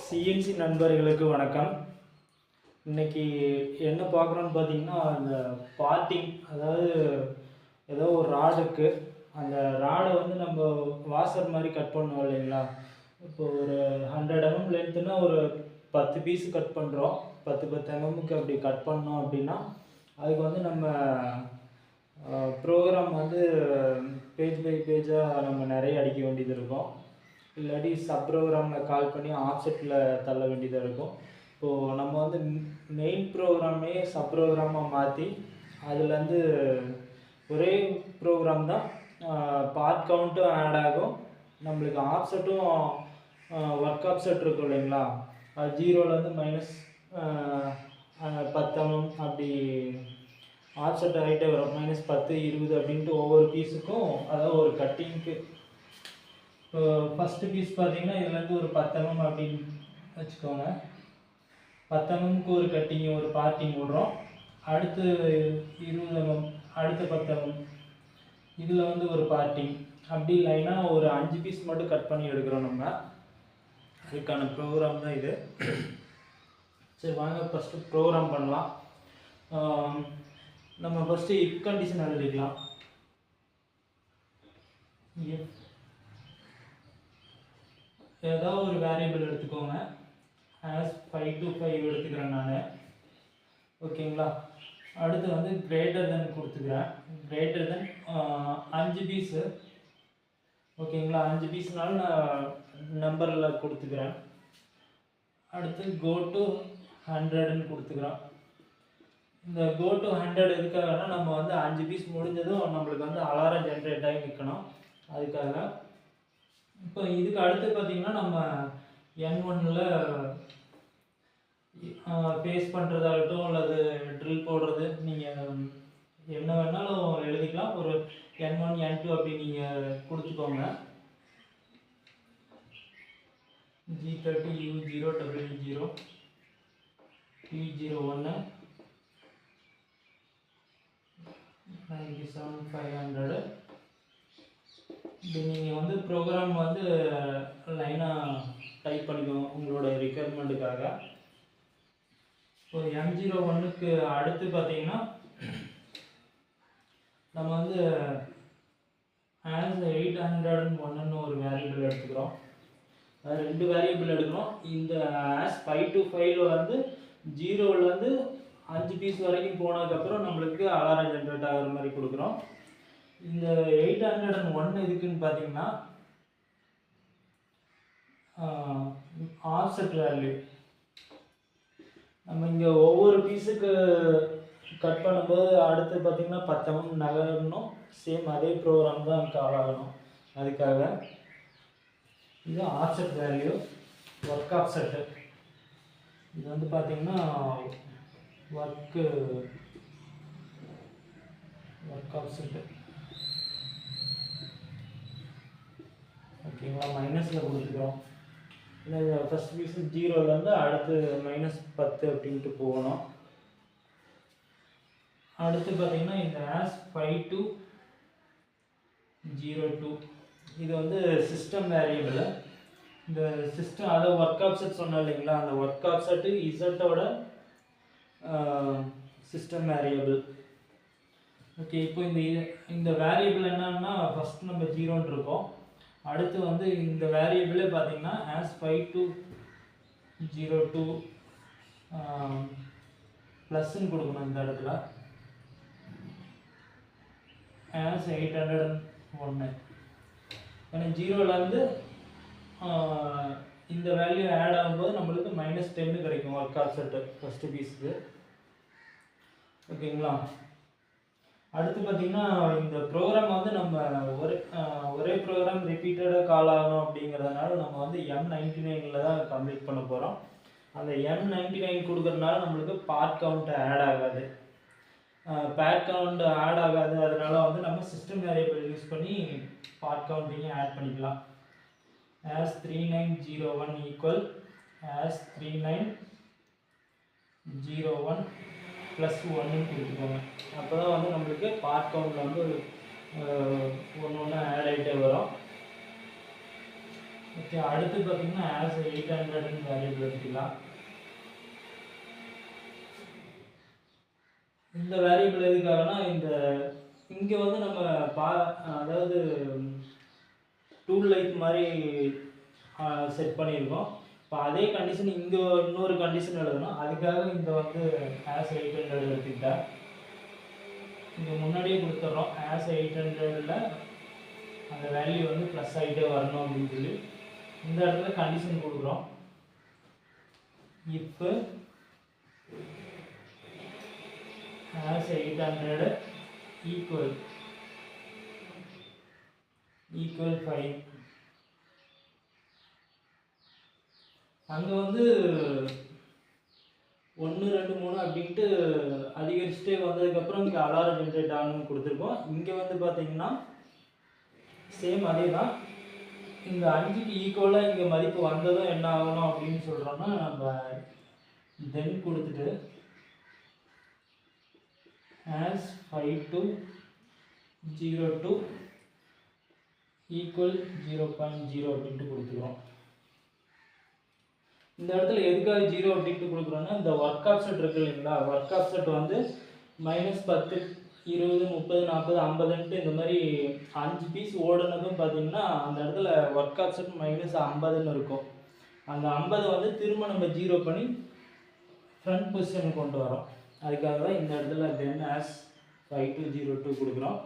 CNC நண்பர்களுக்கு வணக்கம். இன்னைக்கு என்ன பார்க்குறோன்னு பார்த்தீங்கன்னா, அந்த பார்ட்டிங், அதாவது ஏதோ ஒரு ராடுக்கு அந்த ராடை வந்து நம்ம வாசர் மாதிரி கட் பண்ணுவோம் இல்லைங்களா. இப்போ ஒரு 100 mm லென்த்துனா ஒரு 10 பீஸ் கட் பண்ணுறோம். 10 mmக்கு அப்படி கட் பண்ணோம் அப்படின்னா அதுக்கு வந்து நம்ம ப்ரோக்ராம் வந்து பேஜ் பை பேஜாக நம்ம நிறைய அடிக்க வேண்டியது இருக்கும். இல்லாட்டி சப் ப்ரோக்ராமில் கால் பண்ணி ஆப்செட்டில் தள்ள வேண்டியதாக இருக்கும். இப்போது நம்ம வந்து மெயின் ப்ரோக்ராமே சப் ப்ரோக்ராமாக மாற்றி அதுலேருந்து ஒரே ப்ரோக்ராம் தான், பார்ட் கவுண்ட்டும் ஆட் ஆகும். நம்மளுக்கு ஆப்செட்டும் ஒர்க் ஆப்செட் இருக்கும் இல்லைங்களா, அது 0லேருந்து -10 mm அப்படி ஆப்செட் ஆகிட்டே வரும். -10, 20 அப்படின்ட்டு ஒவ்வொரு பீஸுக்கும், அதாவது ஒரு கட்டிங்க்கு. இப்போ ஃபஸ்ட்டு பீஸ் பார்த்தீங்கன்னா இதுலேருந்து ஒரு 10 mm அப்படின்னு வச்சுக்கோங்க. 10 mmக்கு ஒரு கட்டிங், ஒரு பார்ட்டிங் விடுறோம். அடுத்து 20 mm, அடுத்து 10 mm, இதில் வந்து ஒரு பார்ட்டிங். அப்படி லைனாக ஒரு 5 பீஸ் மட்டும் கட் பண்ணி எடுக்கிறோம் நம்ம. அதுக்கான ப்ரோக்ராம் தான் இது. சரி வாங்க ஃபஸ்ட்டு ப்ரோக்ராம் பண்ணலாம். நம்ம ஃபஸ்ட்டு இஃப் கண்டிஷன் எழுதிக்கலாம். ஏதாவது ஒரு வேரியபிள் எடுத்துக்கோங்க. as 5 to 5 எடுத்துக்கிறேன் நான். ஓகேங்களா. அடுத்து வந்து கிரேட்டர் தென் கொடுத்துக்கிறேன். Greater than 5 piece. ஓகேங்களா. 5 பீஸ்னாலும் நான் நம்பரில் கொடுத்துக்கிறேன். அடுத்து go to 100ன்னு கொடுத்துக்கிறேன். இந்த go to 100 எதுக்காகனா, நம்ம வந்து 5 பீஸ் முடிஞ்சதும் நம்மளுக்கு வந்து அலாரம் ஜென்ரேட் ஆகி நிற்கணும். அதுக்காக. இப்போ இதுக்கு அடுத்து பார்த்தீங்கன்னா, நம்ம N1ல் பேஸ்ட் பண்ணுறதாகட்டும் அல்லது ட்ரில் போடுறது, நீங்கள் என்ன வேணாலும் எழுதிக்கலாம். ஒரு N1, N2 அப்படி நீங்கள் கொடுத்துக்கோங்க. G30, U0, W0, P01, 97,500. இப்படி நீங்கள் வந்து ப்ரோக்ராம் வந்து லைனாக டைப் பண்ணிக்கோங்க உங்களோட ரிக்யர்மெண்ட்டுக்காக. இப்போ M01க்கு அடுத்து பார்த்தீங்கன்னா, நம்ம வந்து as 801ன்னு ஒரு வேரியபிள் எடுத்துக்கிறோம். அது 2 வேரியபிள் எடுக்கிறோம். இந்த as 5 to 5 வந்து 0லேருந்து 5 பீஸ் வரைக்கும் போனதுக்கப்புறம் நம்மளுக்கு அலாரம் ஜென்ரேட் ஆகிற மாதிரி கொடுக்குறோம். இந்த 801 எதுக்குன்னு பார்த்தீங்கன்னா, ஆஃப்செட் வேல்யூ. நம்ம இங்கே ஒவ்வொரு பீஸுக்கு கட் பண்ணும்போது அடுத்து பார்த்தீங்கன்னா 10 mm நகரணும். சேம் அதே ப்ரோக்ராம் தான் கால் ஆகணும். அதுக்காக இது ஆஃப்செட் வேல்யூ. ஒர்க் ஆஃப்செட்டு இது வந்து பார்த்தீங்கன்னா ஒர்க் ஆஃப்செட்டு. ஓகேங்களா. மைனஸில் கொடுத்துக்கிறோம். இல்லை ஃபஸ்ட் பீஸு 0லேருந்து அடுத்து -10 அப்படின்ட்டு போகணும். அடுத்து பார்த்தீங்கன்னா இந்த as 5 to 02 இது வந்து சிஸ்டம் வேரியபிள். இந்த சிஸ்டம், அதை ஒர்க் ஆப்செட் சொன்னோம் இல்லைங்களா, அந்த ஒர்க் ஆப்செட்டு இசட்டோட சிஸ்டம் வேரியபிள். ஓகே. இப்போ இந்த வேரியபிள் என்னன்னா, ஃபஸ்ட் நம்ம 0ன்னு இருக்கோம். அடுத்து வந்து இந்த வேரியபிளே பார்த்தீங்கன்னா as 5 to 02 ப்ளஸ்ன்னு கொடுக்கணும். இந்த இடத்துல as 801. ஏன்னா 0லேருந்து இந்த வேல்யூ ஆட் ஆகும்போது நம்மளுக்கு -10 கிடைக்கும் ஒர்க் ஆப்செட்டு ஃபஸ்ட்டு பீஸுக்கு. ஓகேங்களா. அடுத்து பார்த்தீங்கன்னா, இந்த ப்ரோக்ராம் வந்து நம்ம ஒரே ப்ரோக்ராம் ரிப்பீட்டடாக கால் ஆகணும் அப்படிங்கிறதுனால நம்ம வந்து M99ல் தான் கம்ப்ளீட் பண்ண போகிறோம். அந்த M99 கொடுக்குறதுனால நம்மளுக்கு பார்ட் கவுண்ட் ஆட் ஆகாது. அதனால வந்து நம்ம சிஸ்டம் வேரியபிள் யூஸ் பண்ணி பார்ட் கவுண்டிங்கும் ஆட் பண்ணிக்கலாம். as 3901 equal as 3901 +1 கொடுத்துக்கோங்க. அப்போ தான் வந்து நம்மளுக்கு பார்ட் கவுண்டில் வந்து ஒன்று ஒன்று ஆட் ஆகிட்டே வரும். ஓகே, அடுத்து பார்த்தீங்கன்னா ஆஸ் 800 வேரியபிள் எடுத்துக்கலாம். இந்த வேரியபிள் எதுக்காகனா இங்கே வந்து நம்ம அதாவது டூல் லைஃப் மாதிரி செட் பண்ணியிருக்கோம். இப்போ அதே கண்டிஷன் இங்கே இன்னொரு கண்டிஷன் எழுதணும். அதுக்காக இந்த வந்து ஆஸ் 800 எடுத்துக்கிட்டேன். இங்கே முன்னாடியே கொடுத்துட்றோம். ஆஸ் 800ல் அந்த வேல்யூ வந்து ப்ளஸ் ஆகிட்டே வரணும் அப்படின்னு சொல்லி இந்த இடத்துல கண்டிஷன் கொடுக்குறோம். இப்போ ஆஸ் 800 ஈக்குவல் 5. அங்கே வந்து 1 2 3 அப்படின்ட்டு அதிகரிச்சுட்டே வந்ததுக்கப்புறம் இங்கே அலாரம் ஜென்ரேட் ஆகணும்னு கொடுத்துருக்கோம். இங்கே வந்து பார்த்தீங்கன்னா சேம் அதே தான். இந்த 5க்கு ஈக்குவலாக இங்கே மதிப்பு வந்ததும் என்ன ஆகணும் அப்படின்னு சொல்கிறோம்னா, நம்ம தென் கொடுத்துட்டு ஆஸ் 5 to 0 to ஈக்குவல் 0.0 அப்படின்ட்டு கொடுத்துக்கிறோம். இந்த இடத்துல எதுக்காக 0 அப்படின்ட்டு கொடுக்குறோன்னா, இந்த ஒர்க் ஆஃப்செட் இருக்கு இல்லைங்களா, ஒர்க் ஆஃப்செட் வந்து -10 20 30 40 50ன்ட்டு இந்த மாதிரி 5 பீஸ் ஓடுனதும் பார்த்தீங்கன்னா அந்த இடத்துல ஒர்க் ஆஃப்செட் -50ன்னு இருக்கும். அந்த 50 வந்து திரும்ப நம்ம 0 பண்ணி ஃப்ரண்ட் பொசிஷன் கொண்டு வரோம். அதுக்காக தான் இந்த இடத்துல தென் ஆஸ் 5 to 0 to கொடுக்குறோம்.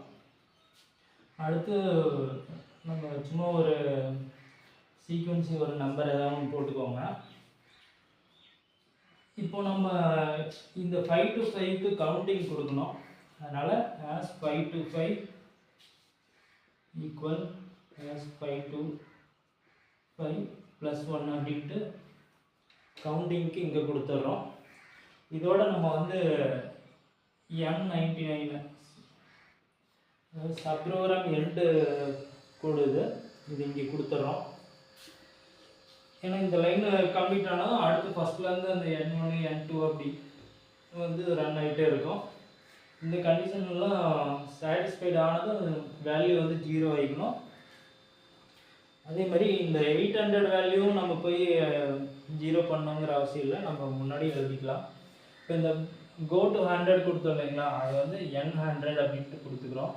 அடுத்து நம்ம சும்மா ஒரு சீக்வன்ஸி ஒரு நம்பர் ஏதாவது போட்டுக்கோங்க. இப்போ நம்ம இந்த 5 to 5க்கு கவுண்டிங் கொடுக்கணும். அதனால் as 5 to 5 equal as 5 to 5 plus 1 அப்படின்ட்டு கவுண்டிங்க்கு இங்கே கொடுத்துட்றோம். இதோட நம்ம வந்து M99 சப்ரோகிராம் எண்டு கொடுது இது இங்கே கொடுத்துட்றோம். ஏன்னா இந்த லைன் கம்ப்ளீட் ஆனதும் அடுத்து ஃபஸ்ட்லேருந்து அந்த N1 N2 அப்படி வந்து ரன் ஆகிட்டே இருக்கும். இந்த கண்டிஷன்லாம் சாட்டிஸ்ஃபைடு ஆனதும் வேல்யூ வந்து 0 ஆகிக்கணும். அதே மாதிரி இந்த 800 வேல்யூவும் நம்ம போய் 0 பண்ணணுங்கிற அவசியம் இல்லை, நம்ம முன்னாடி எழுதிக்கலாம். இப்போ இந்த கோ டு 100 கொடுத்தோம் இல்லைங்களா, அது வந்து N100 அப்படின்ட்டு கொடுத்துக்கிறோம்.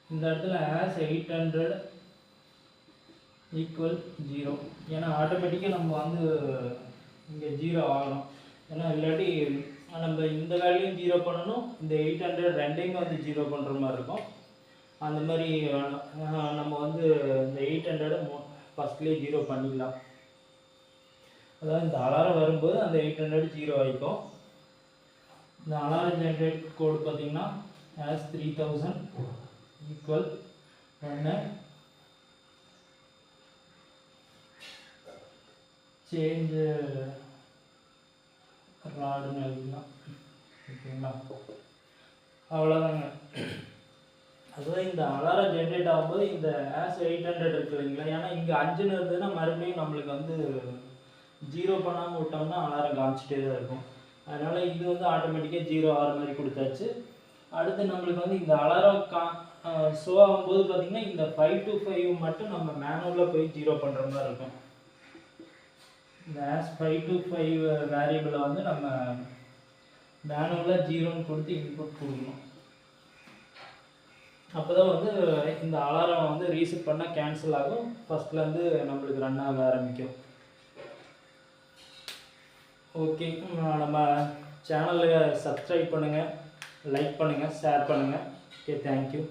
இந்த இடத்துல ஆஸ் 800 ஈக்குவல் 0, ஏன்னா ஆட்டோமேட்டிக்காக நம்ம வந்து இங்கே 0 ஆகணும். ஏன்னா இல்லாட்டி நம்ம இந்த வேல்யூயும் 0 பண்ணணும், இந்த 800 ரெண்டையுமே வந்து 0 பண்ணுற மாதிரி இருக்கும். அந்த மாதிரி நம்ம வந்து இந்த 800 ஃபஸ்ட்லேயே 0 பண்ணிக்கலாம். அதாவது இந்த அலாரம் வரும்போது அந்த 800 0 ஆகிக்கும். இந்த அலாரம் ஜென்ரேட் கோடு பார்த்திங்கன்னா ஆஸ் 3000 ஈக்குவல் 1 சேஞ்ச் ராடுன்னு எழுதிக்கலாம். ஓகேங்களா, அவ்வளோதாங்க. அதுதான் இந்த அலாரம் ஜென்ரேட் ஆகும்போது இந்த ஆஸ் 800 இருக்கு இல்லைங்களா, ஏன்னா இங்கே 5ன்னு இருந்ததுன்னா மறுபடியும் நம்மளுக்கு வந்து 0 பண்ணாமல் விட்டோம்னா அலாரம் காமிச்சிட்டே தான் இருக்கும். அதனால் இது வந்து ஆட்டோமேட்டிக்காக 0 ஆகிற மாதிரி கொடுத்தாச்சு. அடுத்து நம்மளுக்கு வந்து இந்த அலாரம் ஷோ ஆகும்போது பார்த்திங்கன்னா இந்த 5 to 5 மட்டும் நம்ம மேனுவலாக போய் 0 பண்ணுற மாதிரி இருக்கும். இந்த ஆஸ் 5 to 5 வேரியபிளை வந்து நம்ம மேனுவலாக 0ன்னு கொடுத்து இன்புட் கொடுக்கணும். அப்போ தான் வந்து இந்த அலாரம் வந்து ரீசெட் பண்ணால் கேன்சல் ஆகும், ஃபஸ்ட்லேருந்து நம்மளுக்கு ரன் ஆக ஆரம்பிக்கும். ஓகே, நம்ம சேனலை சப்ஸ்கிரைப் பண்ணுங்கள், லைக் பண்ணுங்கள், ஷேர் பண்ணுங்கள். Okay, thank you.